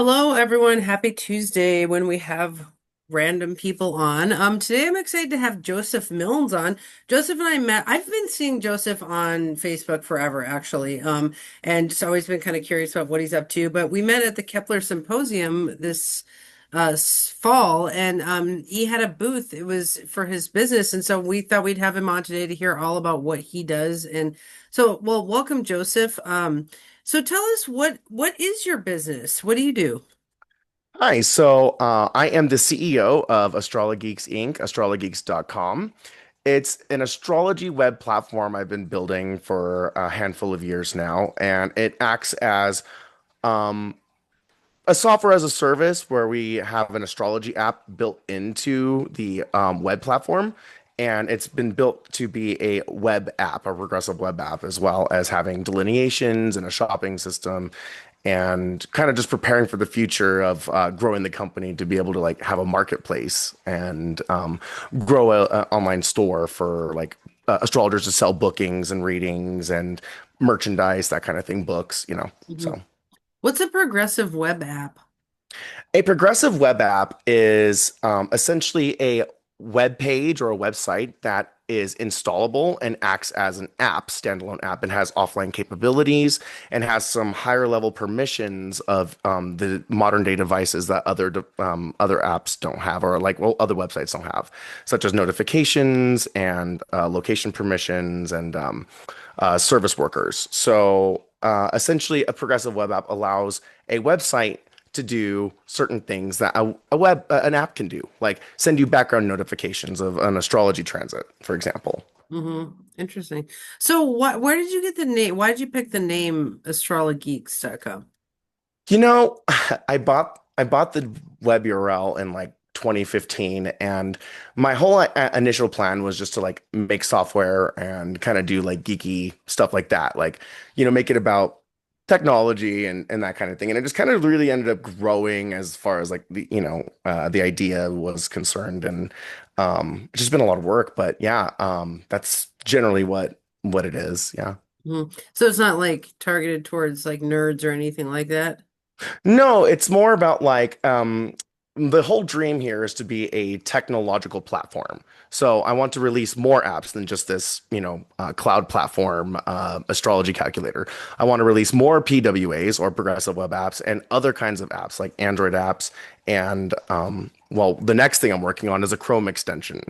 Hello, everyone. Happy Tuesday when we have random people on. Today I'm excited to have Joseph Milnes on. Joseph and I met, I've been seeing Joseph on Facebook forever, actually. And just always been kind of curious about what he's up to. But we met at the Kepler Symposium this fall, and he had a booth. It was for his business, and so we thought we'd have him on today to hear all about what he does. And so, well, welcome, Joseph. So tell us what is your business? What do you do? Hi, I am the CEO of AstroloGeeks Inc., astrologeeks.com. It's an astrology web platform I've been building for a handful of years now, and it acts as um, a software as a service where we have an astrology app built into the web platform. And it's been built to be a web app, a progressive web app, as well as having delineations and a shopping system and kind of just preparing for the future of growing the company to be able to like have a marketplace and grow a online store for like astrologers to sell bookings and readings and merchandise, that kind of thing, books, Mhm. so. What's a progressive web app? A progressive web app is essentially a web page or a website that is installable and acts as an app, standalone app, and has offline capabilities and has some higher level permissions of the modern day devices that other apps don't have, or like well other websites don't have, such as notifications and location permissions and service workers. Essentially, a progressive web app allows a website to do certain things that an app can do, like send you background notifications of an astrology transit, for example. Interesting. So where did you get the name? Why did you pick the name astrologeeks.com? You know, I bought the web URL in like 2015, and my whole initial plan was just to like make software and kind of do like geeky stuff like that, like make it about technology and that kind of thing. And it just kind of really ended up growing as far as like the idea was concerned, and it's just been a lot of work. But yeah, that's generally what it is. Yeah. So it's not like targeted towards like nerds or anything like that? No, it's more about like the whole dream here is to be a technological platform. So I want to release more apps than just this, cloud platform astrology calculator. I want to release more PWAs or progressive web apps and other kinds of apps like Android apps and well, the next thing I'm working on is a Chrome extension.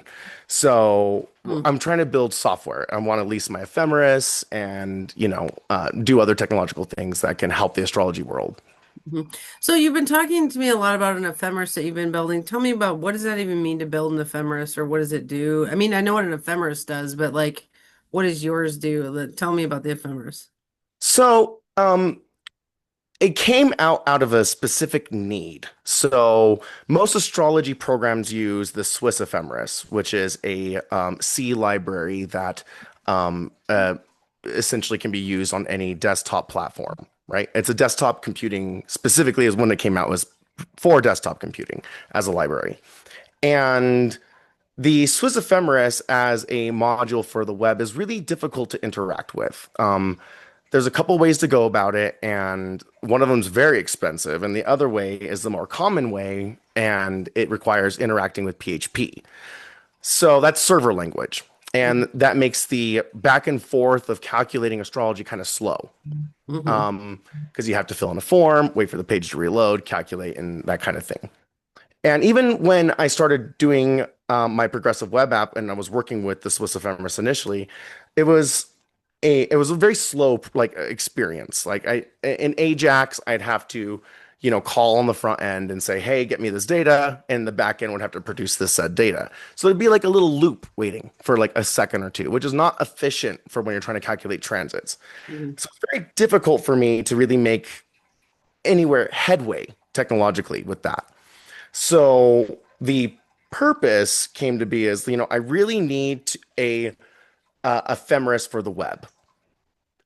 So Hmm. I'm trying to build software. I want to lease my ephemeris and, do other technological things that can help the astrology world. Mhm. So you've been talking to me a lot about an ephemeris that you've been building. Tell me about what does that even mean to build an ephemeris or what does it do? I mean, I know what an ephemeris does, but like what does yours do? Tell me about the ephemeris. So, it came out of a specific need. So most astrology programs use the Swiss ephemeris, which is a C library that essentially can be used on any desktop platform, right? It's a desktop computing specifically is when it came out was for desktop computing as a library. And the Swiss ephemeris as a module for the web is really difficult to interact with. There's a couple ways to go about it, and one of them is very expensive, and the other way is the more common way, and it requires interacting with PHP. So that's server language, and Hmm. that makes the back and forth of calculating astrology kind of slow Hmm. because you have to fill in a form, wait for the page to reload, calculate, and that kind of thing. And even when I started doing my progressive web app and I was working with the Swiss ephemeris initially, it was it was a very slow like experience. Like in Ajax, I'd have to, call on the front end and say, "Hey, get me this data," and the back end would have to produce this said data. So it'd be like a little loop waiting for like a second or two, which is not efficient for when you're trying to calculate transits. Hmm. So it's very difficult for me to really make anywhere headway technologically with that. So the purpose came to be as, I really need a ephemeris for the web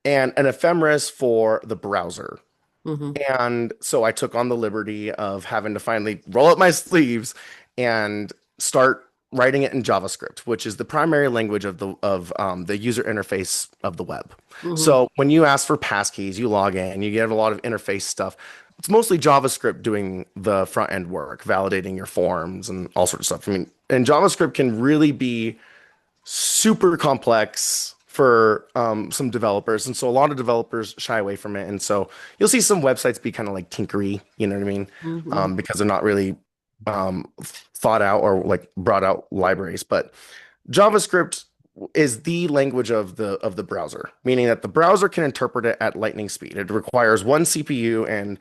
and an ephemeris for the browser. Hmm. And so I took on the liberty of having to finally roll up my sleeves and start writing it in JavaScript, which is the primary language of the user interface of the web. Hmm. So when you ask for passkeys, you log in, you get a lot of interface stuff. It's mostly JavaScript doing the front end work, validating your forms and all sorts of stuff. I mean, and JavaScript can really be super complex for some developers, and so a lot of developers shy away from it. And so you'll see some websites be kind of like tinkery, you know what I mean? Hmm. Because they're not really thought out or like brought out libraries. But JavaScript is the language of the browser, meaning that the browser can interpret it at lightning speed. It requires one CPU and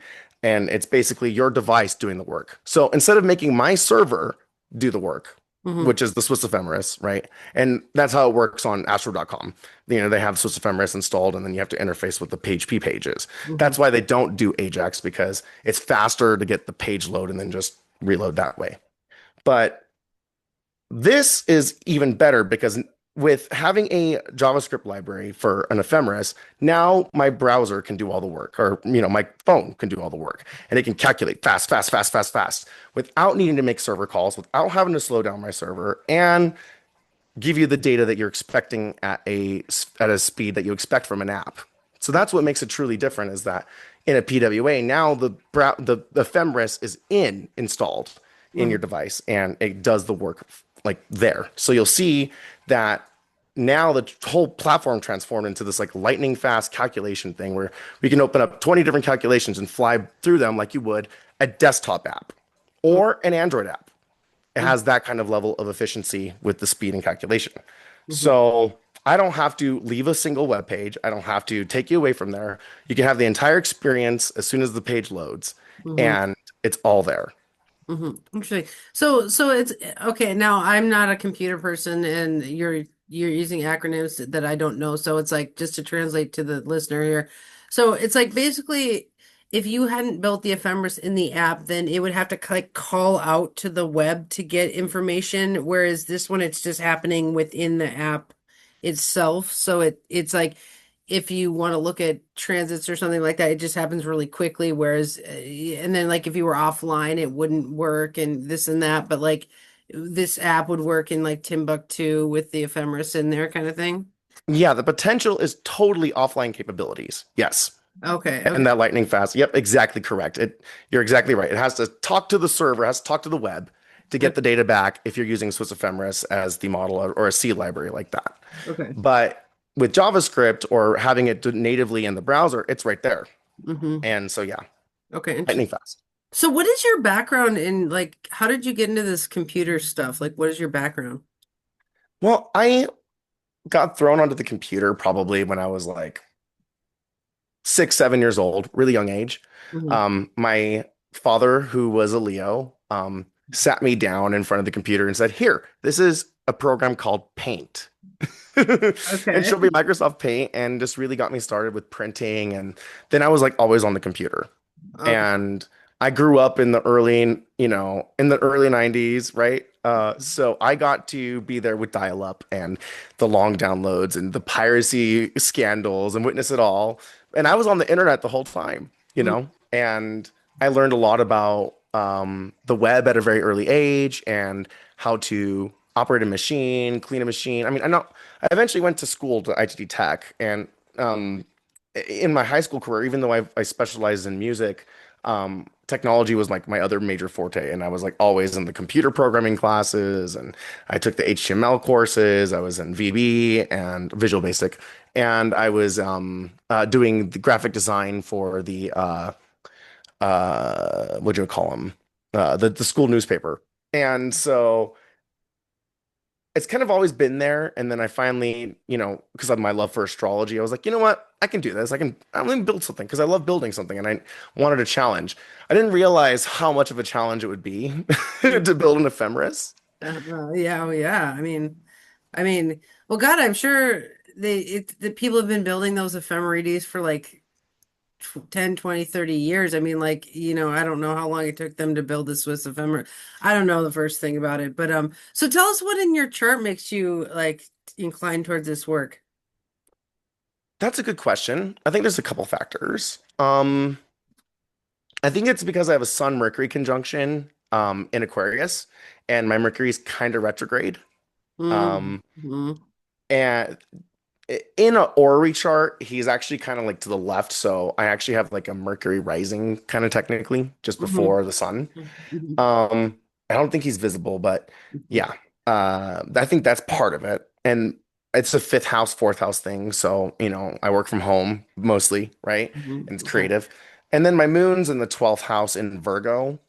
it's basically your device doing the work. So instead of making my server do the work, Hmm. which is the Swiss ephemeris, right? And that's how it works on astro.com. You know, they have Swiss ephemeris installed and then you have to interface with the PHP pages. Hmm. That's why they don't do Ajax because it's faster to get the page load and then just reload that way. But this is even better because with having a JavaScript library for an ephemeris, now my browser can do all the work, or my phone can do all the work, and it can calculate fast, fast, fast, fast, fast, without needing to make server calls, without having to slow down my server, and give you the data that you're expecting at a speed that you expect from an app. So that's what makes it truly different is that in a PWA, now the ephemeris is installed in your Hmm. device and it does the work like there. So you'll see that now the whole platform transformed into this like lightning fast calculation thing where we can open up 20 different calculations and fly through them like you would a desktop app or an Android app. It has that kind of level of efficiency with the speed and calculation. Hmm. So I don't have to leave a single web page. I don't have to take you away from there. You can have the entire experience as soon as the page loads, Hmm. and it's all there. Hmm. Interesting. So it's okay. Now I'm not a computer person, and you're using acronyms that I don't know. So it's like just to translate to the listener here. So it's like basically, if you hadn't built the ephemeris in the app, then it would have to like call out to the web to get information. Whereas this one, it's just happening within the app itself. So it's like if you want to look at transits or something like that, it just happens really quickly. Whereas, and then like if you were offline, it wouldn't work and this and that. But like this app would work in like Timbuktu with the ephemeris in there kind of thing. Yeah, the potential is totally offline capabilities. Yes. Okay, And okay. that lightning fast. Yep, exactly correct. You're exactly right. It has to talk to the server, has to talk to the web to get Yep. the data back if you're using Swiss ephemeris as the model or a C library like that. Okay. But with JavaScript or having it natively in the browser, it's right there. Hmm. And so yeah, Okay, lightning interesting. fast. So what is your background in like how did you get into this computer stuff? Like what is your background? Well, I got thrown onto the computer probably when I was like 6, 7 years old, really young age. Hmm. My father, who was a Leo, sat me down in front of the computer and said, "Here, this is a program called Paint." And Okay. showed me Microsoft Paint and just really got me started with printing. And then I was like always on the computer. Okay. And I grew up in the early 90s, right? So I got to be there with dial-up and the long downloads and the piracy scandals and witness it all. And I was on the internet the whole time, and I learned a lot about the web at a very early age and how to operate a machine, clean a machine. I mean, I eventually went to school to ITT Tech, and um, in my high school career, even though I specialized in music, technology was like my other major forte, and I was like always in the computer programming classes, and I took the HTML courses. I was in VB and Visual Basic, and I was doing the graphic design for the what do you call them? The school newspaper. And so it's kind of always been there. And then I finally, because of my love for astrology, I was like, you know what? I can do this. I'm going to build something because I love building something and I wanted a challenge. I didn't realize how much of a challenge it would be to build an ephemeris. Yeah, oh yeah. I mean, well, God, I'm sure the people have been building those ephemerides for like 10, 20, 30 years. I mean, like, I don't know how long it took them to build the Swiss ephemera. I don't know the first thing about it, but so tell us what in your chart makes you like inclined towards this work. That's a good question. I think there's a couple factors. I think it's because I have a Sun Mercury conjunction in Aquarius, and my Mercury's kind of retrograde. Mm, Um, mm, and in a orrery chart, he's actually kind of like to the left. So I actually have like a Mercury rising kind of technically just mhm, before the sun. mhm, Um, I don't think he's visible, but mhm, yeah, I think that's part of it. And it's a fifth house, fourth house thing. So, I work from home mostly, right? mhm. And it's Okay. creative. And then my moon's in the 12th house in Virgo.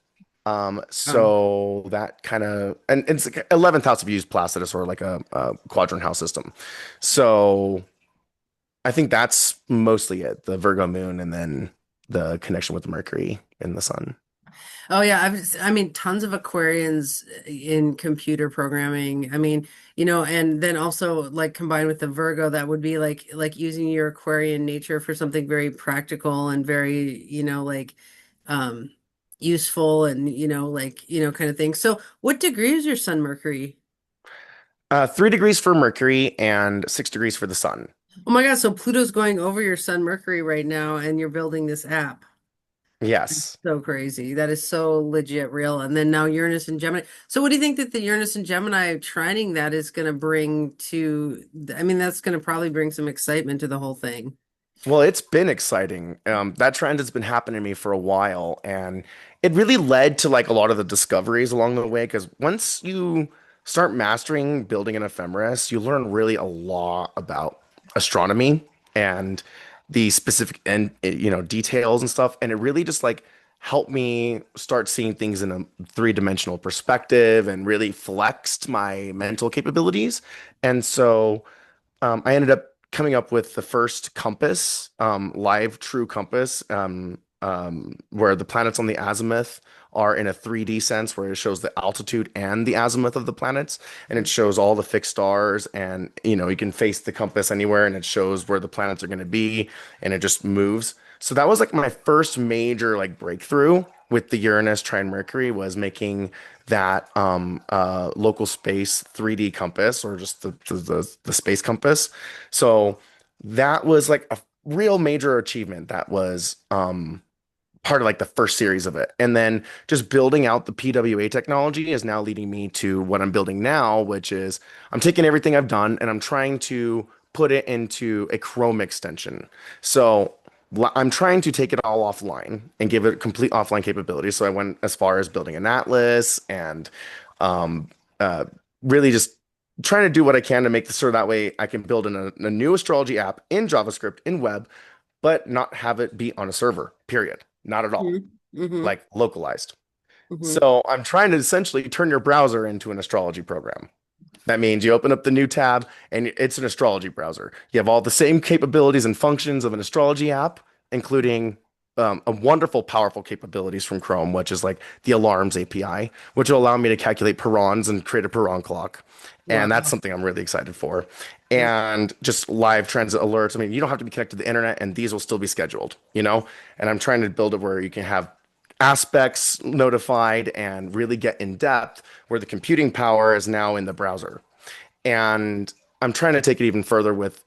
Oh. So that kind of, and it's like 11th house if you use Placidus or like a quadrant house system. So I think that's mostly it, the Virgo moon and then the connection with Mercury and the sun. Oh yeah, I mean tons of Aquarians in computer programming. I mean, and then also like combined with the Virgo, that would be like using your Aquarian nature for something very practical and very, um useful and kind of thing. So, what degree is your sun Mercury? 3 degrees for Mercury and 6 degrees for the sun. Oh my God, so Pluto's going over your sun Mercury right now and you're building this app. Yes. So crazy. That is so legit real. And then now Uranus and Gemini. So what do you think that the Uranus and Gemini trining that is going to bring to, I mean, that's going to probably bring some excitement to the whole thing. Well, it's been exciting. That trend has been happening to me for a while, and it really led to like a lot of the discoveries along the way. Because once you start mastering building an ephemeris, you learn really a lot about astronomy and the specific and details and stuff. And it really just like helped me start seeing things in a three-dimensional perspective and really flexed my mental capabilities. And so. I ended up coming up with the first compass, live true compass, where the planets on the azimuth are in a 3D sense, where it shows the altitude and the azimuth of the planets, and it shows all the fixed stars, and you can face the compass anywhere, and it shows where the planets are going to be, and it just moves. So that was like my first major like breakthrough with the Uranus trine Mercury was making that local space 3D compass or just the space compass. So that was like a real major achievement that was part of like the first series of it. And then just building out the PWA technology is now leading me to what I'm building now, which is I'm taking everything I've done and I'm trying to put it into a Chrome extension. So I'm trying to take it all offline and give it complete offline capability. So I went as far as building an atlas and um, uh, really just trying to do what I can to make this so that way I can build a new astrology app in JavaScript in web, but not have it be on a server, period. Not at all. Mm-hmm. Mm-hmm. Like localized. Mm-hmm. So I'm trying to essentially turn your browser into an astrology program. That means you open up the new tab and it's an astrology browser. You have all the same capabilities and functions of an astrology app, including a wonderful, powerful capabilities from Chrome, which is like the alarms API, which will allow me to calculate Perons and create a Peron clock. And that's Wow. something I'm really excited for. And just live transit alerts. I mean, you don't have to be connected to the internet, and these will still be scheduled. And I'm trying to build it where you can have aspects notified and really get in depth where the computing power is now in the browser. And I'm trying to take it even further with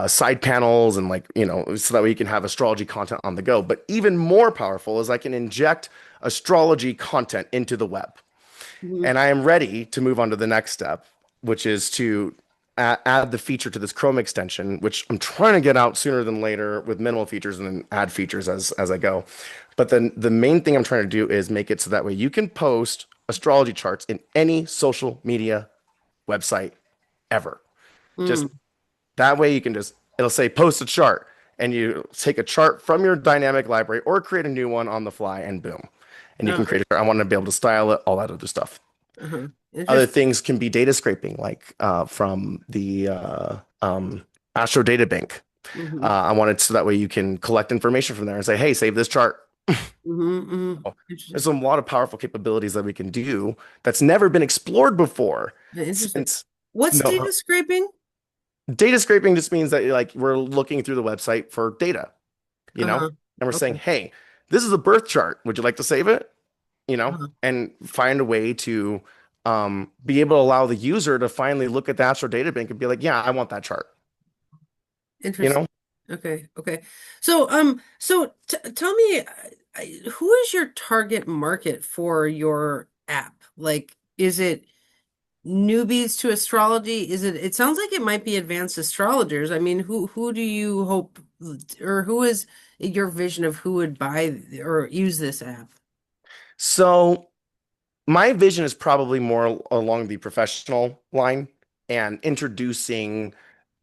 side panels and like, so that way you can have astrology content on the go. But even more powerful is I can inject astrology content into the web. Mm-hmm. And I am ready to move on to the next step, which is to add the feature to this Chrome extension, which I'm trying to get out sooner than later with minimal features and then add features as I go. But then the main thing I'm trying to do is make it so that way you can post astrology charts in any social media website ever. Just Mm. that way you can just, it'll say post a chart and you take a chart from your dynamic library or create a new one on the fly and boom. And you can Oh, create I want to be able to style it, all that other stuff. uh-huh. Other Interesting. things can be data scraping, like from the Astro Data Bank. Mm-hmm. I want it so that way you can collect information from there and say, hey, save this chart. Mm-hmm. Mm-hmm. There's Interesting. a lot of powerful capabilities that we can do that's never been explored before. Interesting. Since What's no data scraping? data scraping just means that like we're looking through the website for data, Uh-huh. and we're saying, Okay. hey, this is a birth chart. Would you like to save it? Uh-huh. And find a way to be able to allow the user to finally look at the Astro Data Bank and be like, yeah, I want that chart. You Interesting. know, Okay. Okay. So, so t tell me. who is your target market for your app? Like, is it newbies to astrology? It sounds like it might be advanced astrologers. I mean, who do you hope, or who is your vision of who would buy or use this app? So my vision is probably more along the professional line and introducing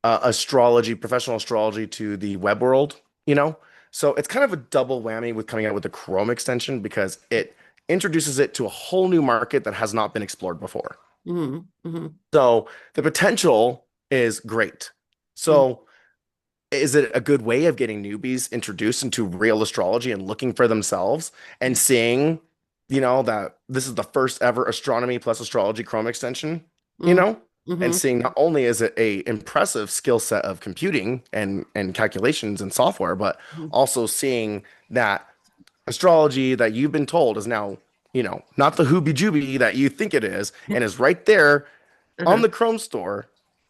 astrology, professional astrology to the web world, you know? So it's kind of a double whammy with coming out with the Chrome extension because it introduces it to a whole new market that has not been explored before. Hmm. Hmm. So the potential is great. Hmm. So is it a good way of getting newbies introduced into real astrology and looking for themselves and seeing, that this is the first ever astronomy plus astrology Chrome extension, you Hmm. know? And Hmm. seeing not only is it a impressive skill set of computing and calculations and software, but also seeing that astrology that you've been told is now, not the hoobie-jooby that you think it is, and is right there on Uh-huh. the Chrome store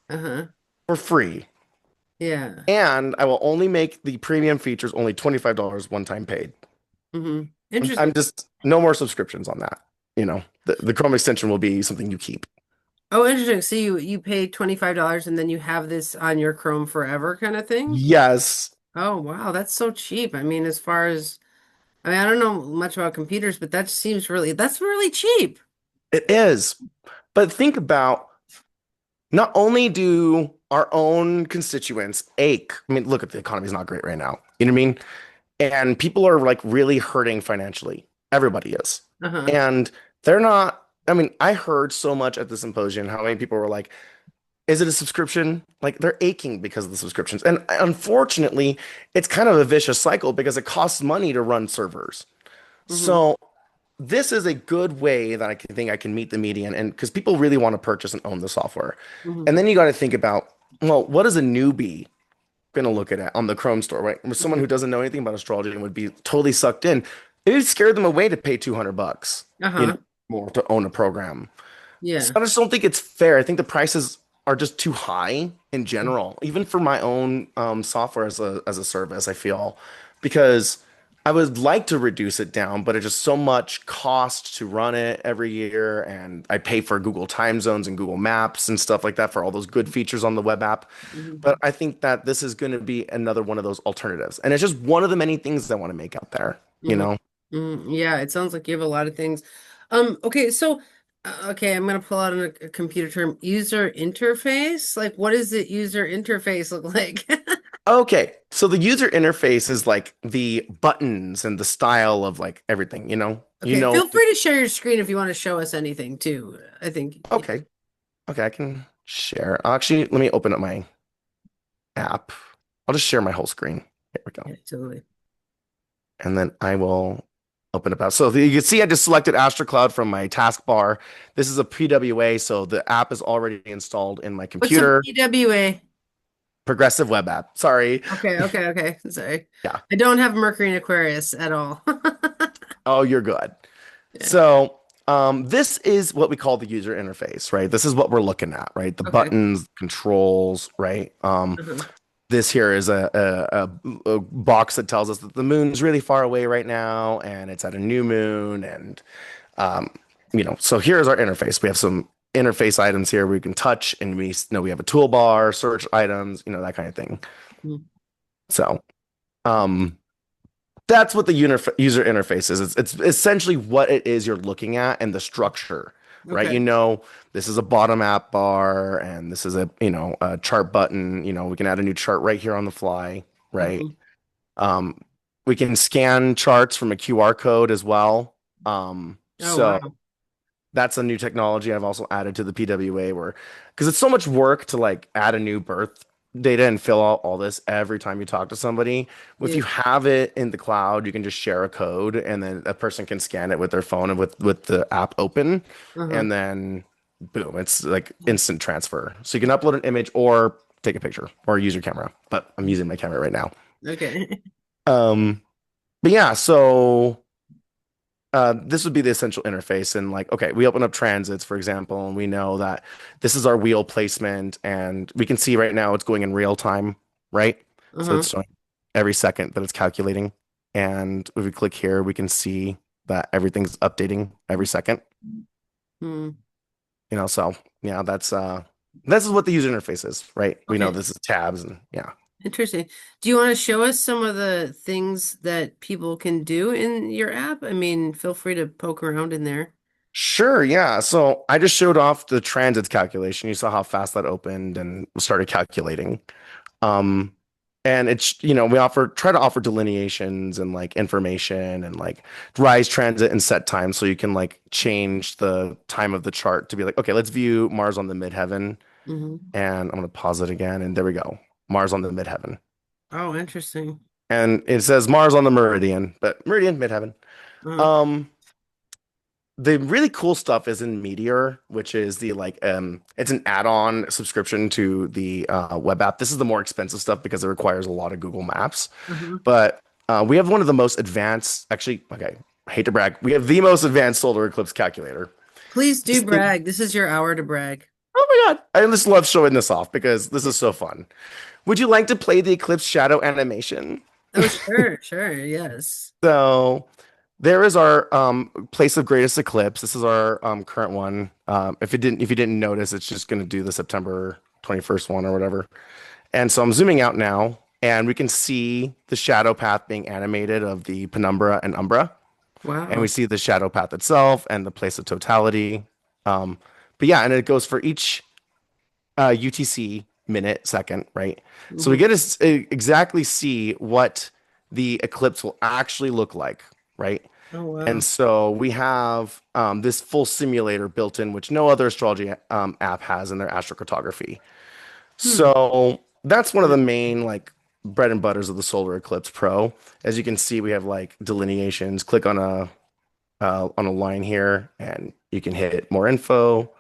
Uh-huh. for free. Yeah. And I will only make the premium features only $25 one time paid. Hmm. I'm Interesting. just no more subscriptions on that. The Chrome extension will be something you keep. Oh, interesting. So you pay $25 and then you have this on your Chrome forever kind of thing? Yes, Oh, wow, that's so cheap. I mean, as far as I mean, I don't know much about computers, but that's really cheap. it is. But think about not only do our own constituents ache. I mean, look at the economy's not great right now. You know what I mean? And people are like really hurting financially. Everybody is. Uh-huh. And they're not, I mean, I heard so much at the symposium how many people were like, is it a subscription? Like they're aching because of the subscriptions. And unfortunately, it's kind of a vicious cycle because it costs money to run servers. Hmm. So this is a good way that I can think I can meet the median and because people really want to purchase and own the software. Hmm. And then you got to think about, well, what is a newbie going to look at it on the Chrome store, right? Someone Hmm. who doesn't know anything about astrology and would be totally sucked in. It would scare them away to pay 200 bucks, Uh-huh. more to own a program. So Yeah. I just don't think it's fair. I think the prices are just too high in general, even for my own software as a service, I feel, because I would like to reduce it down, but it's just so much cost to run it every year, and I pay for Google time zones and Google Maps and stuff like that for all those good features on the web app. Hmm. But I think that this is going to be another one of those alternatives, and it's just one of the many things I want to make out there, you Hmm. know? Hmm. Yeah, it sounds like you have a lot of things. Okay, so okay, I'm gonna pull out a computer term, user interface. Like, what does the user interface look like? Okay, so the user interface is like the buttons and the style of like everything, Okay, feel free to share your screen if you want to show us anything too. I think, yeah, Okay, okay, I can share. Actually, let me open up my app. I'll just share my whole screen. Here we go. yeah, totally. And then I will open up. So you can see I just selected AstroCloud from my taskbar. This is a PWA, so the app is already installed in my What's a computer. PWA? Progressive web app. Sorry. Okay, okay, okay. Sorry. Yeah. I don't have Mercury and Aquarius at all. Oh, you're good. Yeah. So, this is what we call the user interface, right? This is what we're looking at, right? The Okay. buttons, controls, right? Uh-huh. This here is a box that tells us that the moon's really far away right now and it's at a new moon. And, um, so here's our interface. We have some interface items here we can touch and we know we have a toolbar, search items, that kind of thing. Mhm. So, um, that's what the user interface is. It's essentially what it is you're looking at and the structure, right? Okay. This is a bottom app bar and this is a chart button. We can add a new chart right here on the fly, right? Mhm. Um, we can scan charts from a QR code as well. Oh, So wow. that's a new technology I've also added to the PWA where because it's so much work to like add a new birth data and fill out all this every time you talk to somebody. If Yeah. you have it in the cloud, you can just share a code and then a person can scan it with their phone and with the app open Uh-huh. and then boom, it's like instant transfer. So you can upload an image or take a picture or use your camera, but I'm using my camera right now. Okay. Um, but yeah, so this would be the essential interface. And like, okay, we open up transits, for example, and we know that this is our wheel placement, and we can see right now it's going in real time, right? So Uh-huh. it's showing every second that it's calculating. And if we click here, we can see that everything's updating every second. Hmm. So yeah, this is what the user interface is, right? We know Okay. this is tabs and yeah. Interesting. Do you want to show us some of the things that people can do in your app? I mean, feel free to poke around in there. Sure, yeah. So I just showed off the transits calculation. You saw how fast that opened and started calculating. Um, and we try to offer delineations and like information and like rise transit and set time so you can like change the time of the chart to be like, okay, let's view Mars on the midheaven. Hmm. And I'm gonna pause it again, and there we go. Mars on the midheaven. Oh, interesting. And it says Mars on the meridian, but meridian, midheaven. Uh, Um, the really cool stuff is in Meteor, which is it's an add-on subscription to the web app. This is the more expensive stuff because it requires a lot of Google Maps. uh-huh. But we have one of the most advanced, actually, okay, I hate to brag, we have the most advanced solar eclipse calculator. Please do This thing, brag. This is your hour to brag. oh my God, I just love showing this off because this is so fun. Would you like to play the eclipse shadow animation? Oh, sure, sure, yes. So there is our place of greatest eclipse. This is our current one. If you didn't notice, it's just going to do the September 21st one or whatever. And so I'm zooming out now, and we can see the shadow path being animated of the penumbra and umbra, and we Wow. see the shadow path itself and the place of totality. But yeah, and it goes for each UTC minute, second, right? So we Hmm. get to exactly see what the eclipse will actually look like, right? Oh, And wow. so we have this full simulator built in, which no other astrology app has in their astrocartography. Hmm. So that's one of the main like bread and butters of the Solar Eclipse Pro. As you can see, we have like delineations. Click on a line here, and you can hit more info,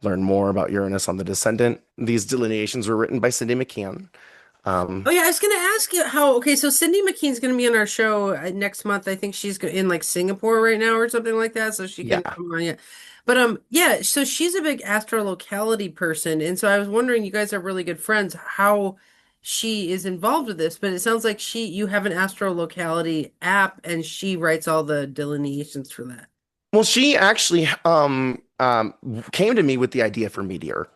learn more about Uranus on the descendant. These delineations were written by Cindy McKeon. Oh Um, yeah, I was gonna ask you how. Okay, so Cindy McKean's gonna be on our show next month. I think she's in like Singapore right now or something like that, so she can yeah. come on. Yeah, but yeah. So she's a big astrolocality person, and so I was wondering, you guys are really good friends. How she is involved with this? But it sounds like you have an astrolocality app, and she writes all the delineations for that. Well, she actually came to me with the idea for Meteor.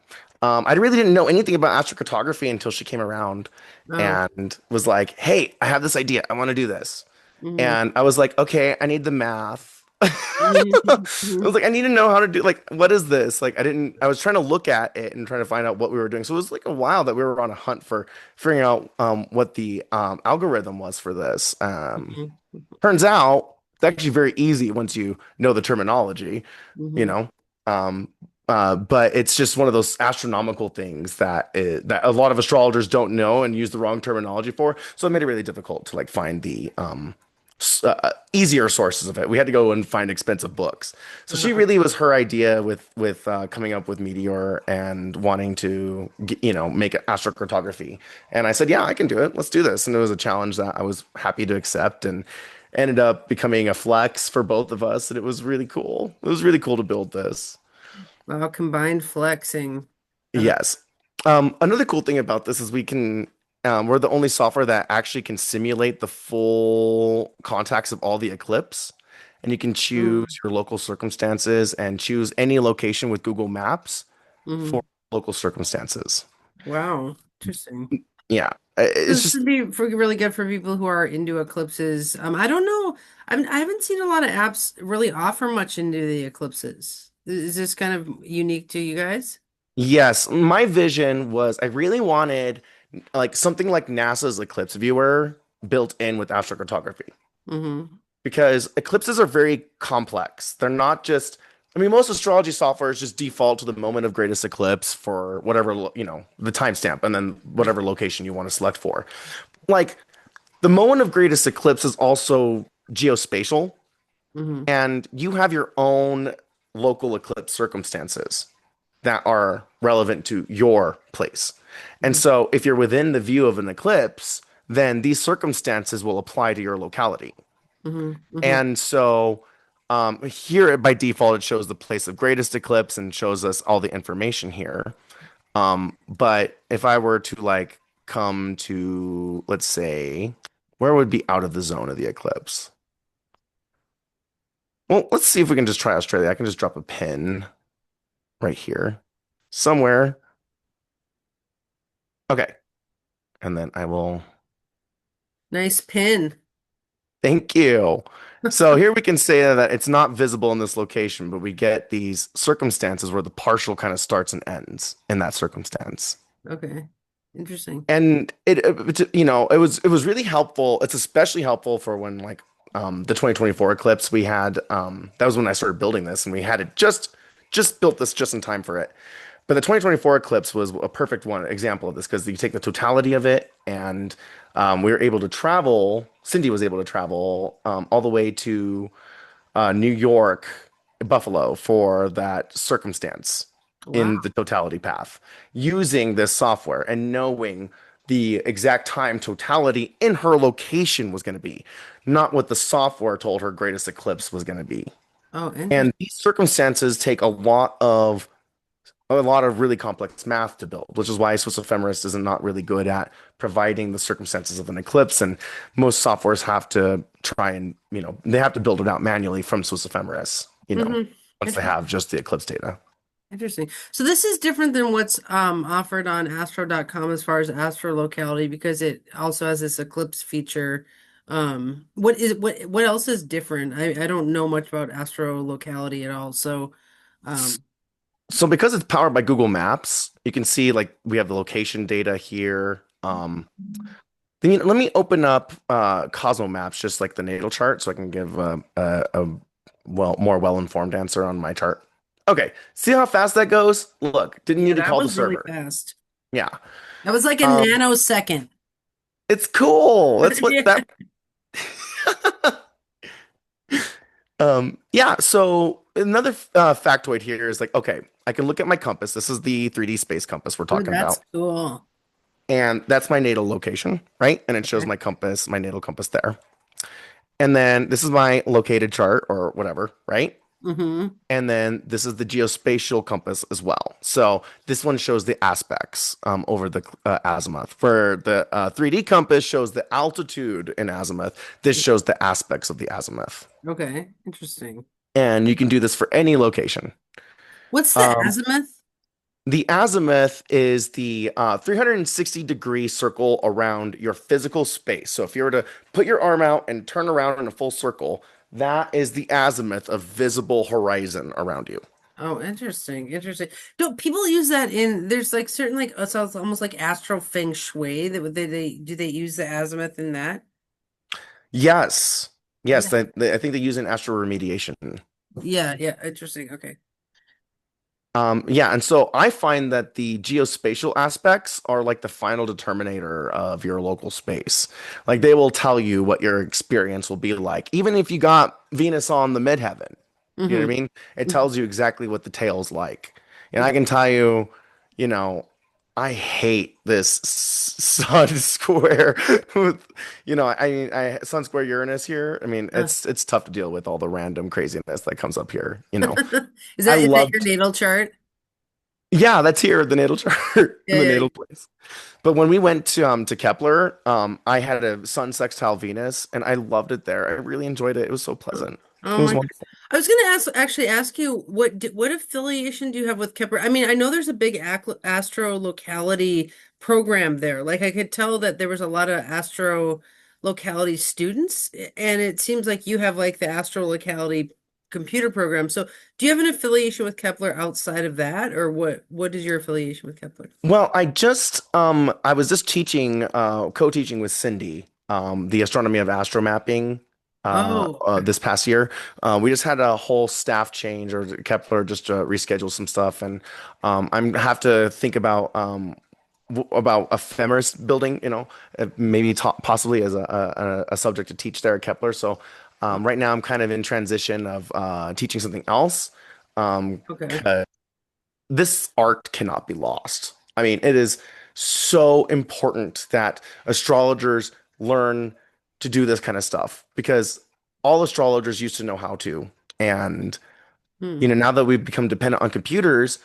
I really didn't know anything about astrocartography until she came around Oh. and was like, "Hey, I have this idea. I want to do this." Hmm. And I was like, "Okay, I need the math." I Hmm. was like, "I need to know how to do like what is this?" Like I was trying to look at it and trying to find out what we were doing. So it was like a while that we were on a hunt for figuring out what the algorithm was for this. Turns out it's actually very easy once you know the terminology, you Hmm. know. Um, but it's just one of those astronomical things that a lot of astrologers don't know and use the wrong terminology for. So it made it really difficult to like find the easier sources of it. We had to go and find expensive books. So she really was her idea with coming up with Meteor and wanting to make astrocartography. And I said, yeah, I can do it. Let's do this. And it was a challenge that I was happy to accept and ended up becoming a flex for both of us. And it was really cool. It was really cool to build this. Wow, combined flexing. Uh, Yes. Another cool thing about this is we're the only software that actually can simulate the full contacts of all the eclipse. And you can choose mm, your local circumstances and choose any location with Google Maps for mm. local circumstances. Wow, interesting. Yeah. It's This just, would be really good for people who are into eclipses. I don't know. I haven't seen a lot of apps really offer much into the eclipses. Is this kind of unique to you guys? yes, my vision was I really wanted like something like NASA's eclipse viewer built in with astrocartography. Hmm. Because eclipses are very complex. They're not just, I mean, most astrology software is just default to the moment of greatest eclipse for whatever, the timestamp and then whatever location you want to select for. Like the moment of greatest eclipse is also geospatial, Hmm. and you have your own local eclipse circumstances that are relevant to your place. And Hmm. so if you're within the view of an eclipse, then these circumstances will apply to your locality. Hmm. Hmm. And so here by default, it shows the place of greatest eclipse and shows us all the information here. But if I were to like come to, let's say, Where would be out of the zone of the eclipse? Well, let's see if we can just try Australia. I can just drop a pin right here somewhere. Okay. And then I will. Nice pin. Thank you. So here we can say that it's not visible in this location, but we get these circumstances where the partial kind of starts and ends in that circumstance. Okay. Interesting. And it was really helpful. It's especially helpful for when like the 2024 eclipse we had that was when I started building this and we had it just built this just in time for it. But the 2024 eclipse was a perfect one example of this because you take the totality of it and we were able to travel. Cindy was able to travel all the way to New York, Buffalo for that circumstance Wow. in the totality path using this software and knowing the exact time totality in her location was going to be, not what the software told her greatest eclipse was going to be. Oh, And interesting. these circumstances take a lot of really complex math to build, which is why Swiss Ephemeris is not really good at providing the circumstances of an eclipse. And most softwares have to try and, they have to build it out manually from Swiss Ephemeris, Hmm. once they have just the eclipse data. Interesting. So this is different than what's offered on astro.com as far as astro locality because it also has this eclipse feature. What else is different? I don't know much about astro locality at all. So um So because it's powered by Google Maps, you can see like we have the location data here. Then let me open up Cosmo Maps, just like the natal chart, so I can give more well-informed answer on my chart. Okay, see how fast that goes? Look, didn't yeah, need to that call the was really server. fast. Yeah. That was like a Um, nanosecond. it's cool. That's what Yeah. that yeah, so another factoid here is like, okay, I can look at my compass. This is the 3D space compass we're Ooh, talking that's about. cool. And that's my natal location, right? And it shows Okay. my compass, my natal compass there. And then this is my located chart or whatever, right? Mm-hmm. And then this is the geospatial compass as well. So this one shows the aspects over the azimuth. For the 3D compass shows the altitude in azimuth. This shows the aspects of the azimuth. Okay. Interesting. And you can do this for any location. What's the Um, azimuth? the azimuth is the 360-degree circle around your physical space. So if you were to put your arm out and turn around in a full circle, that is the azimuth of visible horizon around you. Oh, interesting. Interesting. Don't people use that in there's like certain like it sounds almost like astro feng shui that they do they use the azimuth in that? Yes. Yes, Yeah. I think they use it in astro remediation. Yeah, yeah, interesting. Okay. Yeah, and so I find that the geospatial aspects are like the final determinator of your local space. Like they will tell you what your experience will be like, even if you got Venus on the midheaven. You know Mm-hmm. what I mean? It Mm-hmm. tells you exactly what the tail's like. And I Okay. can tell you, you know, I hate this sun square with, I mean, sun square Uranus here. I mean, Uh, it's tough to deal with all the random craziness that comes up here. is I that love your natal chart? yeah, that's here, the natal chart in Yeah, the yeah. natal place. But when we went to Kepler, I had a sun sextile Venus, and I loved it there. I really enjoyed it. It was so Oh, pleasant. oh It my was goodness. wonderful. I was going to actually ask you what affiliation do you have with Kepler? I mean, I know there's a big astro locality program there. Like I could tell that there was a lot of astro locality students, and it seems like you have like the astro locality computer program. So, do you have an affiliation with Kepler outside of that, or what is your affiliation with Kepler? Well, I was just teaching, co-teaching with Cindy, the astronomy of astromapping, Oh, okay. this past year. We just had a whole staff change, or Kepler just rescheduled some stuff, and I'm have to think about ephemeris building, maybe possibly as a subject to teach there at Kepler. So right now I'm kind of in transition of teaching something else. Um, Okay. this art cannot be lost. I mean, it is so important that astrologers learn to do this kind of stuff because all astrologers used to know how to. And, Hmm. now that we've become dependent on computers,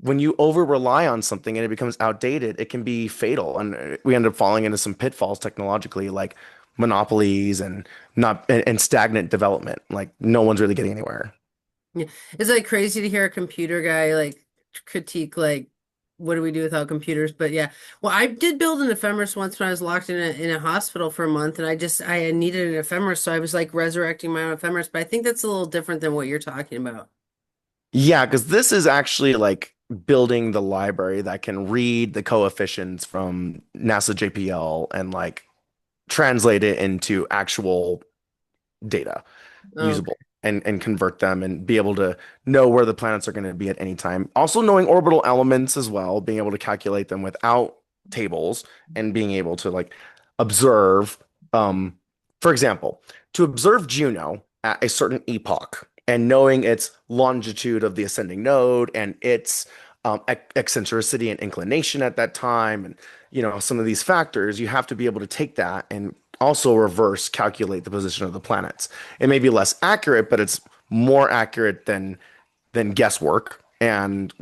when you over rely on something and it becomes outdated, it can be fatal. And we end up falling into some pitfalls technologically. Like monopolies and not and stagnant development. Like no one's really getting anywhere. Yeah. It's like crazy to hear a computer guy like critique like what do we do without computers? But yeah. Well, I did build an ephemeris once when I was locked in a hospital for a month and I needed an ephemeris, so I was like resurrecting my own ephemeris, but I think that's a little different than what you're talking about. Yeah, because this is actually like building the library that can read the coefficients from NASA JPL and like translate it into actual data, Oh, usable, and convert them and be able to know where the planets are going to be at any time. Also knowing orbital elements as well, being able to calculate them without tables and being able to like observe for example, to observe Juno at a certain epoch and knowing its longitude of the ascending node and its eccentricity and inclination at that time and some of these factors, you have to be able to take that and also reverse calculate the position of the planets. It may be less accurate, but it's more accurate than guesswork. And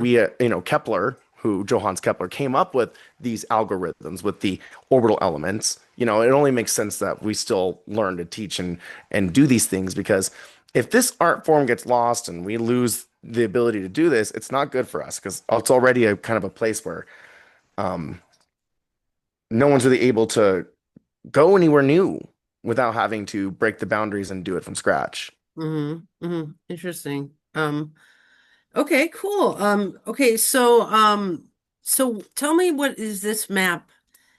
Kepler, who Johannes Kepler came up with these algorithms with the orbital elements. It only makes sense that we still learn to teach and do these things because if this art form gets lost and we lose the ability to do this, it's not good for us because it's already a kind of a place where no one's really able to go anywhere new without having to break the boundaries and do it from scratch. Interesting. Okay, cool. Okay, so tell me what is this map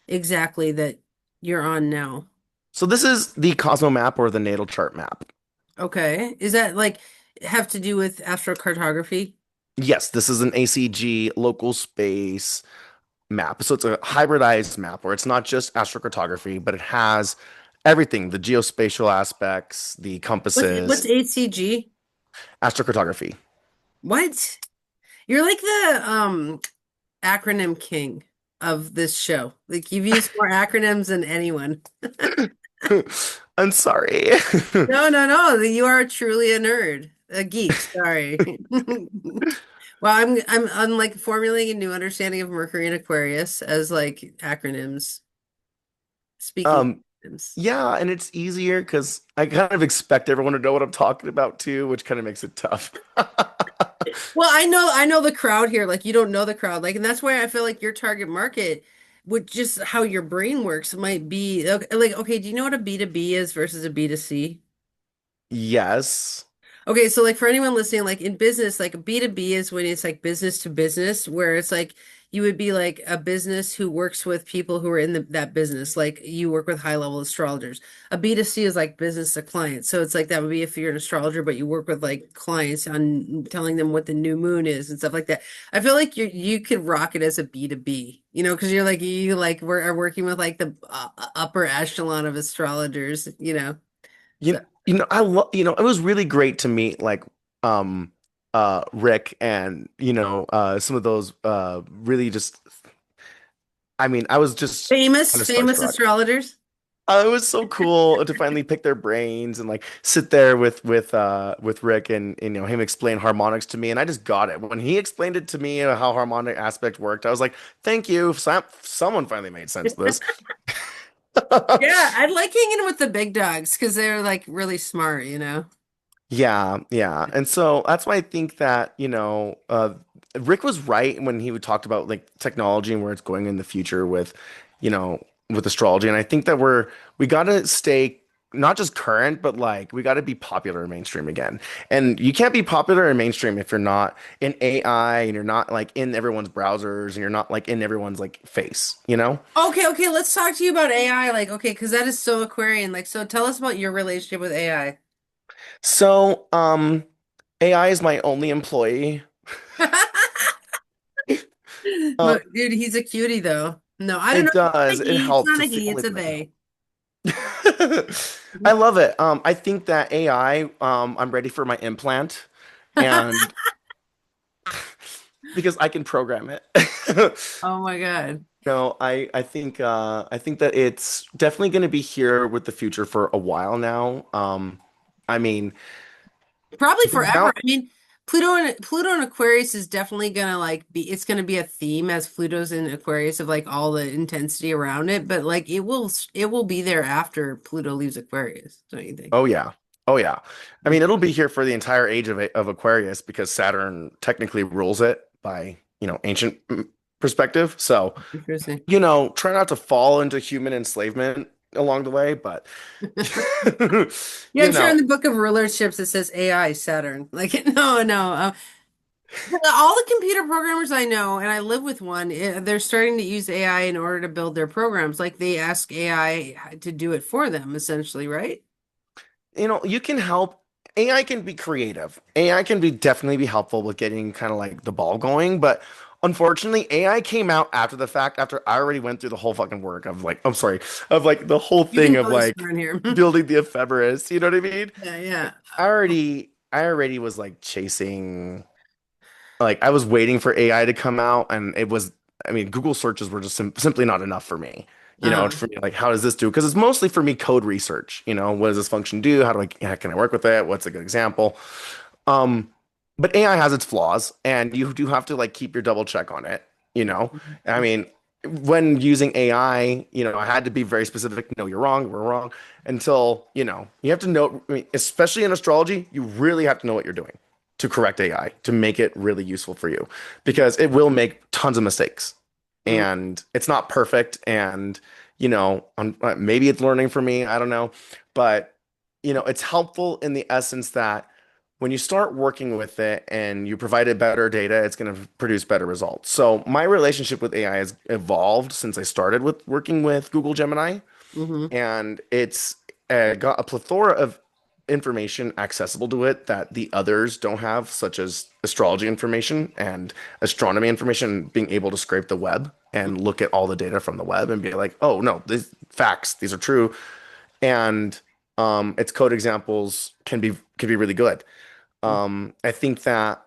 exactly that you're on now? So this is the Cosmo map or the natal chart map. Okay. Is that like have to do with astrocartography? Yes, this is an ACG local space map. So it's a hybridized map where it's not just astrocartography, but it has everything, the geospatial aspects, the What's compasses, ACG? astrocartography. What? You're like the acronym king of this show. Like you've used more acronyms than anyone. I'm sorry. No, no, no. You are truly a nerd. A geek, sorry. Well, I'm like formulating a new understanding of Mercury and Aquarius as like acronyms. Speaking of Um, acronyms. yeah, and it's easier because I kind of expect everyone to know what I'm talking about too, which kind of makes it tough. Well, I know the crowd here. Like you don't know the crowd. Like, and that's why I feel like your target market, with just how your brain works, might be like, okay, do you know what a B2B is versus a B2C? Yes. Okay, so like for anyone listening, like in business, like a B2B is when it's like business to business, where it's like you would be like a business who works with people who are in that business. Like you work with high level astrologers. A B2C is like business to client. So it's like that would be if you're an astrologer, but you work with like clients on telling them what the new moon is and stuff like that. I feel like you could rock it as a B2B, because you like are working with like the upper echelon of astrologers, So I love, it was really great to meet like um Rick and some of those really just I mean, I was just kind of famous starstruck. astrologers. It was so cool to finally pick their brains and like sit there with Rick and him explain harmonics to me and I just got it. When he explained it to me how harmonic aspect worked, I was like, "Thank you. Someone finally made sense of this." Yeah, I like hanging with the big dogs because they're like really smart. Yeah, yeah. And so that's why I think that, Rick was right when he would talked about like technology and where it's going in the future with astrology. And I think that we gotta stay not just current, but like we gotta be popular in mainstream again. And you can't be popular in mainstream if you're not in AI and you're not like in everyone's browsers and you're not like in everyone's like face, you know? Okay, okay, let's talk to you about AI. Like, okay, because that is so Aquarian. Like, so tell us about your relationship with AI. So, AI is my only employee. But Um, dude, he's a cutie though. No, I don't know. it It's not a does. It he. It's helps. not a It's the he. only It's a thing that they. helps. I love it. I think that AI, I'm ready for my implant and because I can program it. Oh my God. No, I think that it's definitely going to be here with the future for a while now. I mean, Probably the forever. amount I mean, Pluto and Aquarius is definitely gonna like be it's gonna be a theme as Pluto's in Aquarius of like all the intensity around it, but like it will be there after Pluto leaves Aquarius, don't you think? Oh yeah. Oh yeah. I Mm. mean, it'll be here for the entire age of Aquarius because Saturn technically rules it by, ancient perspective. So, Interesting. try not to fall into human enslavement along the way, but Yeah, you I'm sure in know, the book of rulerships it says AI Saturn. Like no, no. All the computer programmers I know, and I live with one, they're starting to use AI in order to build their programs. Like they ask AI to do it for them, essentially, right? you can help. AI can be creative. AI can be definitely be helpful with getting kind of like the ball going, but unfortunately, AI came out after the fact, after I already went through the whole fucking work of like, I'm sorry, of like the whole You thing can of totally like swear in here. building the ephemeris. You know what I mean? Yeah, yeah. I already was like chasing, like I was waiting for AI to come out, and it was, I mean, Google searches were just simply not enough for me. Uh-huh. For me, like, how does this do? Because it's mostly for me code research. What does this function do? How can I work with it? What's a good example? Um, but AI has its flaws, and you do have to like keep your double check on it. You know, I mean, when using AI, I had to be very specific. No, you're wrong. We're wrong. Until, you have to know, I mean, especially in astrology, you really have to know what you're doing to correct AI to make it really useful for you because it will make tons of mistakes Mm, and it's not perfect. And, maybe it's learning for me. I don't know. But, it's helpful in the essence that when you start working with it and you provide it better data, it's going to produce better results. So my relationship with AI has evolved since I started with working with Google Gemini, hmm and it's got a plethora of information accessible to it that the others don't have, such as astrology information and astronomy information, being able to scrape the web and look at all the data from the web and be like, oh no, these facts, these are true. And its code examples can be really good. I think that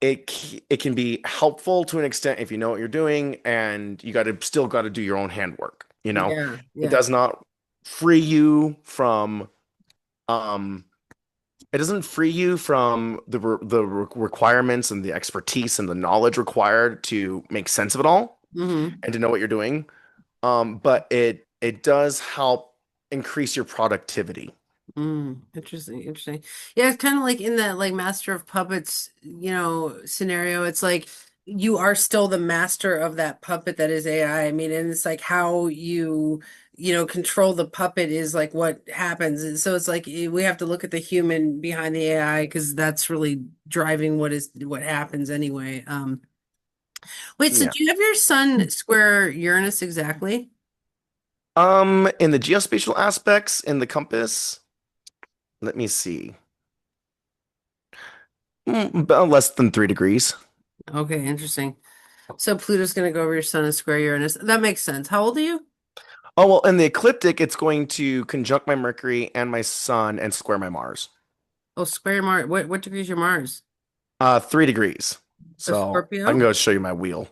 it can be helpful to an extent if you know what you're doing, and you got to do your own handwork. Yeah, It yeah. does not free you from um it doesn't free you from the requirements and the expertise and the knowledge required to make sense of it all hmm and to know what you're doing. But it does help increase your productivity. Interesting, interesting. Yeah, it's kind of like in that like Master of Puppets, scenario. It's like you are still the master of that puppet that is AI. I mean, and it's like how control the puppet is like what happens. And so it's like we have to look at the human behind the AI because that's really driving what happens anyway. Wait, so do Yeah. you have your sun square Uranus exactly? In the geospatial aspects in the compass, let me see. About less than 3 degrees. Okay, interesting. So Pluto's going to go over your sun and square Uranus. That makes sense. How old are you? Oh, well, in the ecliptic, it's going to conjunct my Mercury and my Sun and square my Mars. Oh, square Mars. What degree is your Mars? 3 degrees. Of So I can Scorpio? go show you my wheel.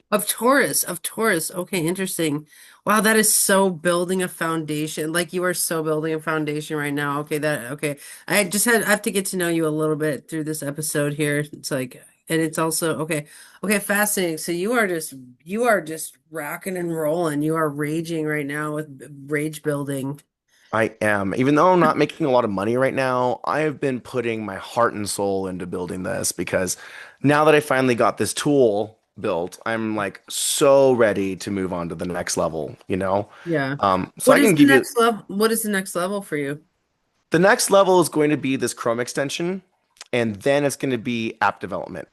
Of Taurus. Of Taurus. Okay, interesting. Wow, that is so building a foundation. Like you are so building a foundation right now. Okay. I have to get to know you a little bit through this episode here. It's like, and it's also okay. Okay, fascinating. So you are just rocking and rolling. You are raging right now with rage building. I am. Even though I'm not making a lot of money right now, I have been putting my heart and soul into building this because now that I finally got this tool built, I'm like so ready to move on to the next level. Yeah. So What I is can the give you next level? What is the next level for you? the next level is going to be this Chrome extension, and then it's going to be app development.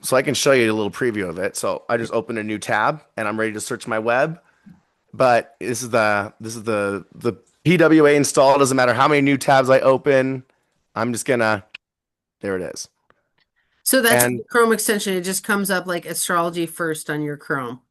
So I can show you a little preview of it. So I just open a new tab and I'm ready to search my web. But this is the PWA install. Doesn't matter how many new tabs I open. I'm just gonna There it is. So that's the And Chrome extension. It just comes up like astrology first on your Chrome.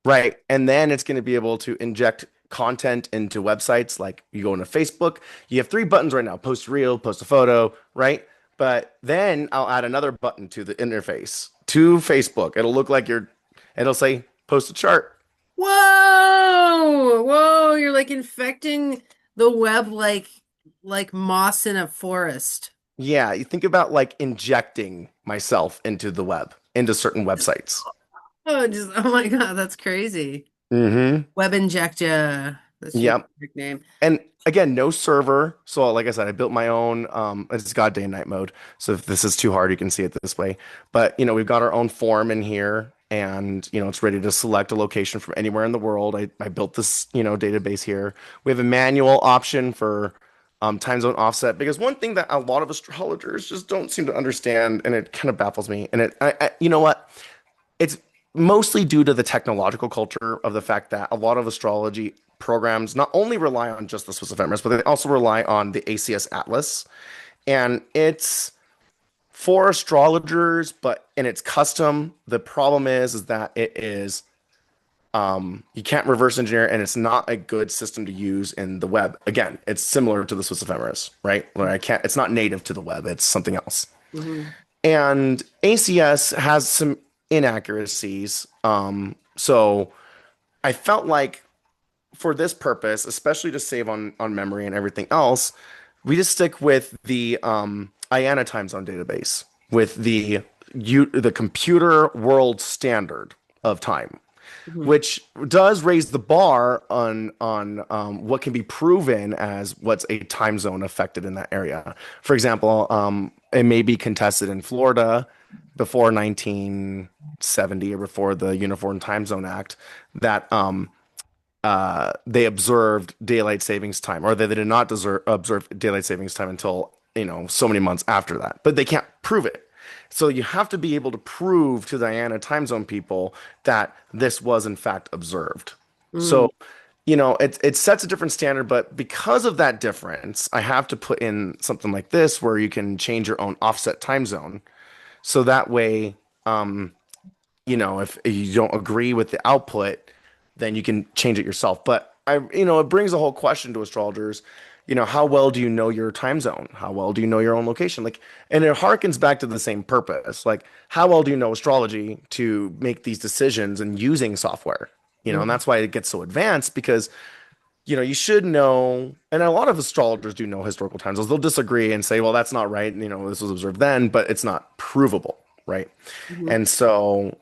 right. And then it's gonna be able to inject content into websites. Like you go into Facebook, you have three buttons right now: post a reel, post a photo, right? But then I'll add another button to the interface to Facebook. It'll say post a chart. Whoa! Whoa! You're like infecting the web like moss in a forest. Yeah, you think about like injecting myself into the web, into certain websites. Oh, just oh my God, that's crazy. Mm-hmm. Web Injector. That's your Yep. nickname. And again, no server. So like I said, I built my own it's got day and night mode. So if this is too hard, you can see it this way. But we've got our own form in here and it's ready to select a location from anywhere in the world. I built this, database here. We have a manual option for time zone offset because one thing that a lot of astrologers just don't seem to understand, and it kind of baffles me, and you know what? It's mostly due to the technological culture of the fact that a lot of astrology programs not only rely on just the Swiss ephemeris, but they also rely on the ACS Atlas. And it's for astrologers, but in its custom. The problem is that it is you can't reverse engineer, and it's not a good system to use in the web. Again, it's similar to the Swiss ephemeris, right? Where I can't, it's not native to the web; it's something else. Hmm. And ACS has some inaccuracies. So I felt like for this purpose, especially to save on memory and everything else, we just stick with the IANA time zone database with the computer world standard of time, Hmm. which does raise the bar on what can be proven as what's a time zone affected in that area. For example, it may be contested in Florida before 1970 or before the Uniform Time Zone Act that they observed daylight savings time, or they did not observe daylight savings time until so many months after that. But they can't prove it. So you have to be able to prove to the Diana time zone people that this was in fact observed. Hmm. So it sets a different standard, but because of that difference, I have to put in something like this where you can change your own offset time zone. So that way, if you don't agree with the output, then you can change it yourself. But it brings a whole question to astrologers. How well do you know your time zone? How well do you know your own location? Like, and it harkens back to the same purpose. Like, how well do you know astrology to make these decisions and using software? And Hmm. that's why it gets so advanced because you should know, and a lot of astrologers do know historical time zones. They'll disagree and say, well, that's not right. This was observed then, but it's not provable, right? Hmm. And so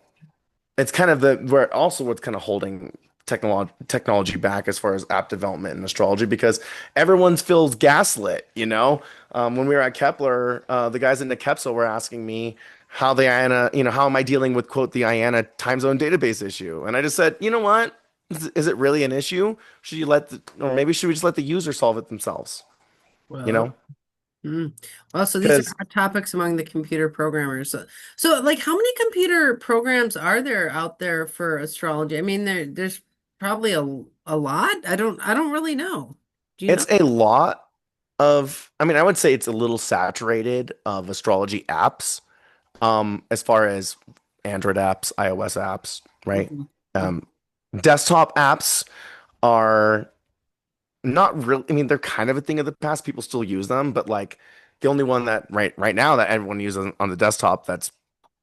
it's kind of the where also what's kind of holding technology back as far as app development in astrology because everyone feels gaslit. When we were at Kepler, the guys in Nekepso were asking me how the IANA, how am I dealing with quote the IANA time zone database issue? And I just said, you know what? Is it really an issue? Should you or maybe should we just let the user solve it themselves? You Well, know? well, so these are Because hot topics among the computer programmers. So, like, how many computer programs are there out there for astrology? I mean, there's probably a lot. I don't really know. Do you know? it's a lot I mean, I would say it's a little saturated of astrology apps. As far as Android apps, iOS apps, right? Mhm. Um, Desktop apps are not really, I mean, they're kind of a thing of the past. People still use them, but like the only one that right now that everyone uses on the desktop that's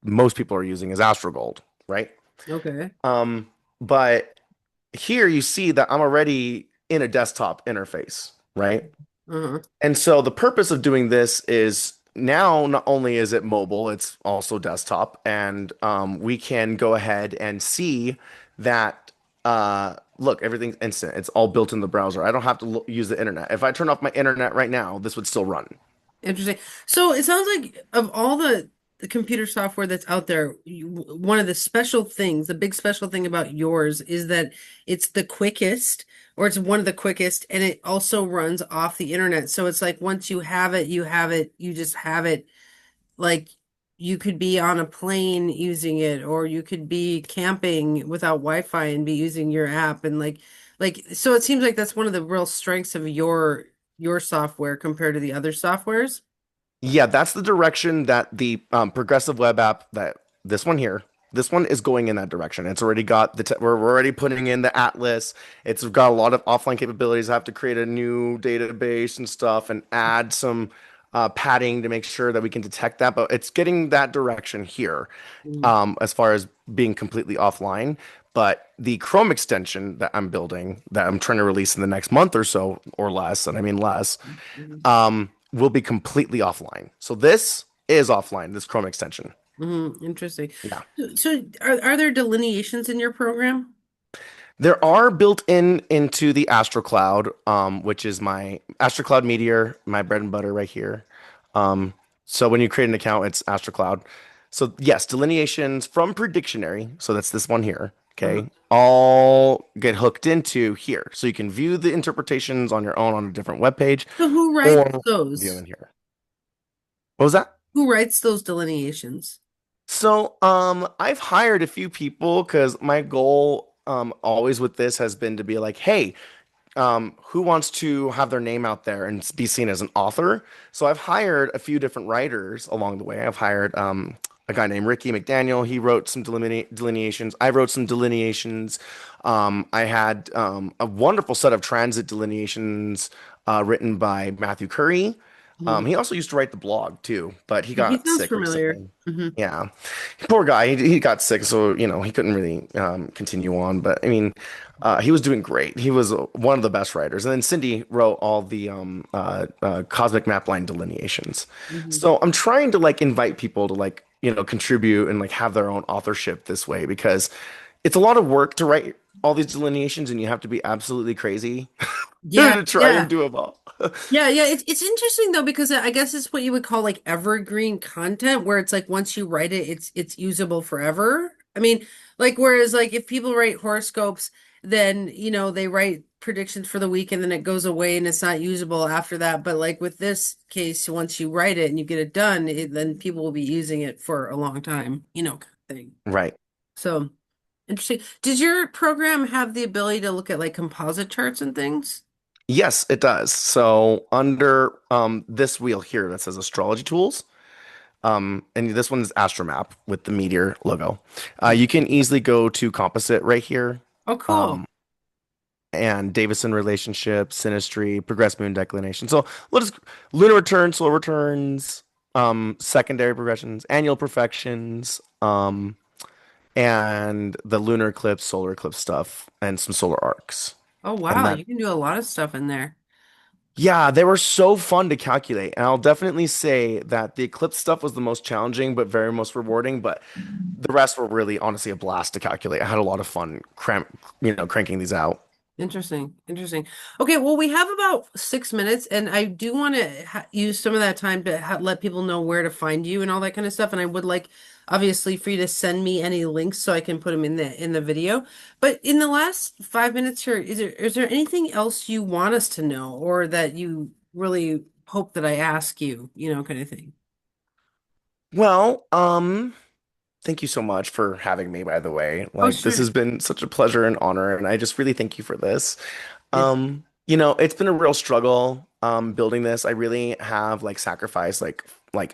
most people are using is AstroGold, right? Okay. Um, but here you see that I'm already in a desktop interface, right? Uh-huh. And so the purpose of doing this is now not only is it mobile, it's also desktop, and we can go ahead and see that. Look, everything's instant. It's all built in the browser. I don't have to use the internet. If I turn off my internet right now, this would still run. Interesting. So it sounds like of all the computer software that's out there, one of the special things, the big special thing about yours is that it's the quickest, or it's one of the quickest, and it also runs off the internet. So it's like once you have it, you have it, you just have it. Like you could be on a plane using it, or you could be camping without Wi-Fi and be using your app, and like so it seems like that's one of the real strengths of your software compared to the other softwares. Yeah, that's the direction that the progressive web app that this one here, this one is going in that direction. It's already got we're already putting in the atlas. It's got a lot of offline capabilities. I have to create a new database and stuff and add some padding to make sure that we can detect that. But it's getting that direction here Mm, as far as being completely offline. But the Chrome extension that I'm building, that I'm trying to release in the next month or so or less, and I mean less, mhm. will be completely offline. So this is offline, this Chrome extension. Interesting. Yeah. So are there delineations in your program? There are built into the Astro Cloud, which is my Astro Cloud Meteor, my bread and butter right here. Um, so when you create an account, it's Astro Cloud. So yes, delineations from Predictionary. So that's this one here. Uh-huh. Okay, all get hooked into here, so you can view the interpretations on your own on a different web page, So who writes or view those? in here. What was that? Who writes those delineations? So, I've hired a few people because my goal, always with this has been to be like, hey, who wants to have their name out there and be seen as an author? So I've hired a few different writers along the way. I've hired a guy named Ricky McDaniel. He wrote some delineations. I wrote some delineations. I had a wonderful set of transit delineations written by Matthew Curry. Mhm. He also used to write the blog too, but he He got sounds sick familiar. recently. Hmm. Yeah, poor guy. He got sick, so he couldn't really continue on. But I mean, he was doing great. He was one of the best writers. And then Cindy wrote all the cosmic map line delineations. Hmm. So I'm trying to like invite people to like contribute and like have their own authorship this way because it's a lot of work to write all these delineations, and you have to be absolutely crazy Yeah, to try and yeah. do them all. Yeah. It's interesting though because I guess it's what you would call like evergreen content, where it's like once you write it, it's usable forever. I mean, like whereas like if people write horoscopes, then they write predictions for the week and then it goes away and it's not usable after that. But like with this case, once you write it and you get it done, then people will be using it for a long time, kind of thing. Right. So interesting. Does your program have the ability to look at like composite charts and things? Yes, it does. So under this wheel here that says Astrology Tools, and this one's Astromap with the meteor logo. You can easily go to composite right here, Oh, cool. um, and Davison relationship, synastry, progressed moon declination. So let us lunar returns, solar returns, secondary progressions, annual perfections, and the lunar eclipse, solar eclipse stuff, and some solar arcs. Oh, And wow. that You can do a lot of stuff in there. Yeah, they were so fun to calculate. And I'll definitely say that the Eclipse stuff was the most challenging, but very most rewarding. But the rest were really, honestly, a blast to calculate. I had a lot of fun cranking these out. Interesting. Interesting. Okay, well, we have about 6 minutes, and I do want to use some of that time to let people know where to find you and all that kind of stuff. And I would like, obviously, for you to send me any links so I can put them in the video. But in the last 5 minutes here, is there anything else you want us to know, or that you really hope that I ask you, kind of thing? Well, thank you so much for having me, by the way. Oh, Like, this sure. has been such a pleasure and honor, and I just really thank you for this. Yeah. It's been a real struggle building this. I really have like sacrificed like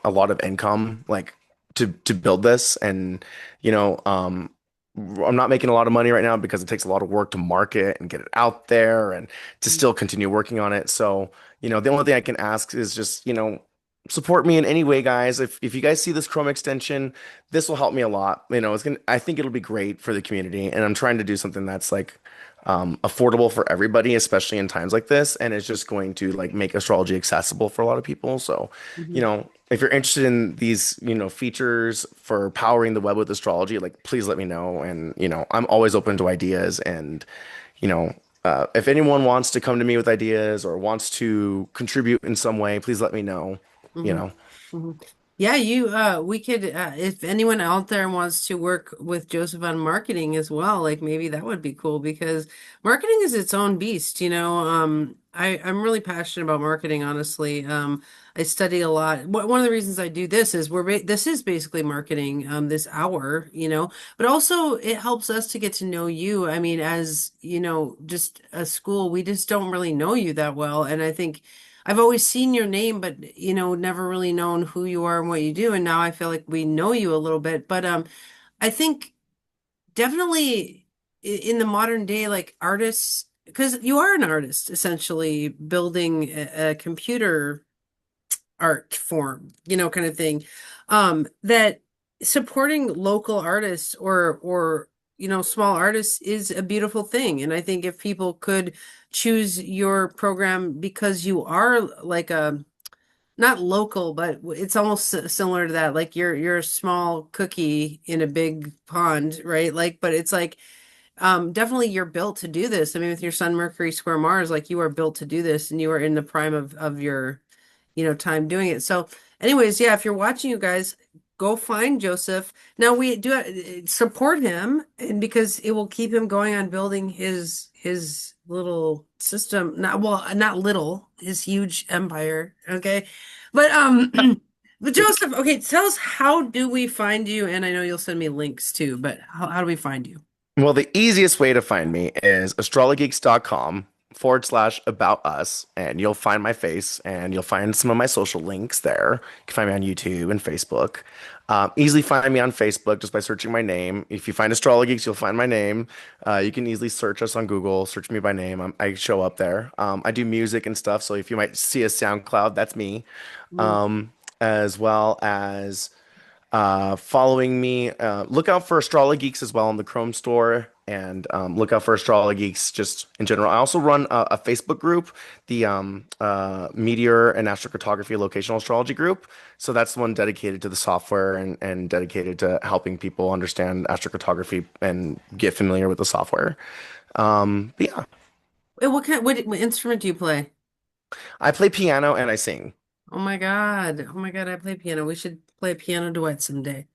a lot of income like to build this and you know, I'm not making a lot of money right now because it takes a lot of work to market and get it out there and to still continue working on it. So, the only thing I can ask is just, support me in any way, guys. If you guys see this Chrome extension, this will help me a lot. I think it'll be great for the community, and I'm trying to do something that's like affordable for everybody, especially in times like this, and it's just going to like make astrology accessible for a lot of people. So, Mhm. if you're interested in these, features for powering the web with astrology, like please let me know. And I'm always open to ideas. And you know, if anyone wants to come to me with ideas or wants to contribute in some way, please let me know. You Hmm. know. Hmm. Yeah, we could, if anyone out there wants to work with Joseph on marketing as well, like maybe that would be cool because marketing is its own beast, I'm really passionate about marketing, honestly. I study a lot. One of the reasons I do this is this is basically marketing, this hour, but also it helps us to get to know you. I mean, as, just a school, we just don't really know you that well. And I think I've always seen your name, but never really known who you are and what you do. And now I feel like we know you a little bit. But I think definitely in the modern day, like artists, because you are an artist essentially building a computer art form, kind of thing. That supporting local artists or small artists is a beautiful thing. And I think if people could choose your program because you are like not local, but it's almost similar to that. Like you're a small cookie in a big pond, right? Like, but it's like definitely you're built to do this. I mean, with your Sun, Mercury, square Mars, like you are built to do this, and you are in the prime of your, time doing it. So, anyways, yeah, if you're watching, you guys, go find Joseph. Now we do support him, and because it will keep him going on building his little system. Not well, not little, his huge empire. Okay, but but Joseph, okay, tell us, how do we find you? And I know you'll send me links too, but how do we find you? Well, the easiest way to find me is astrologeeks.com/about us, and you'll find my face and you'll find some of my social links there. You can find me on YouTube and Facebook. Easily find me on Facebook just by searching my name. If you find AstroloGeeks, you'll find my name. You can easily search us on Google, search me by name. I show up there. I do music and stuff, so if you might see a SoundCloud, that's me. Mm. As well as following me. Look out for Astrologeeks as well on the Chrome store, and look out for Astrologeeks just in general. I also run a Facebook group, the Meteor and Astrocartography Locational Astrology group. So that's the one dedicated to the software and dedicated to helping people understand astrocartography and get familiar with the software. But yeah, Wait, what instrument do you play? I play piano and I sing. Oh my God. Oh my God, I play piano. We should play a piano duet someday.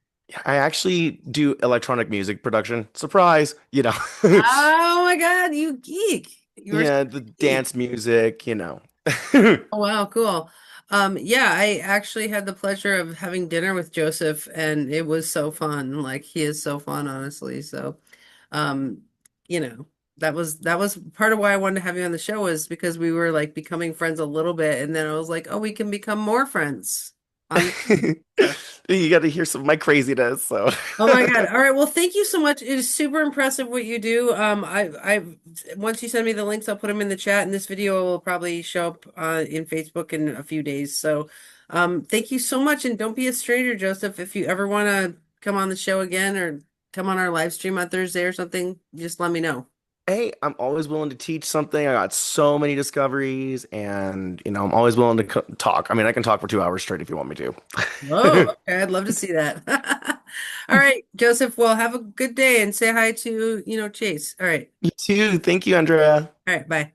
I actually do electronic music production. Surprise, you know. Oh my God, you geek. You're such Yeah, the a geek. dance music. Oh wow, cool. Yeah, I actually had the pleasure of having dinner with Joseph, and it was so fun. Like he is so fun, honestly. So, um, you know, that was part of why I wanted to have you on the show, was because we were like becoming friends a little bit, and then I was like, oh, we can become more friends on the. You got to hear some of my craziness. So, Oh my God. All right. Well, thank you so much. It is super impressive what you do. Once you send me the links, I'll put them in the chat, and this video will probably show up in Facebook in a few days. So, thank you so much. And don't be a stranger, Joseph. If you ever want to come on the show again or come on our live stream on Thursday or something, just let me know. hey, I'm always willing to teach something. I got so many discoveries, and I'm always willing to talk. I mean, I can talk for 2 hours straight if you want me Oh, to. okay. I'd love to see that. All right, Joseph. Well, have a good day and say hi to, Chase. All right. You too. Thank you, Andrea. All right. Bye.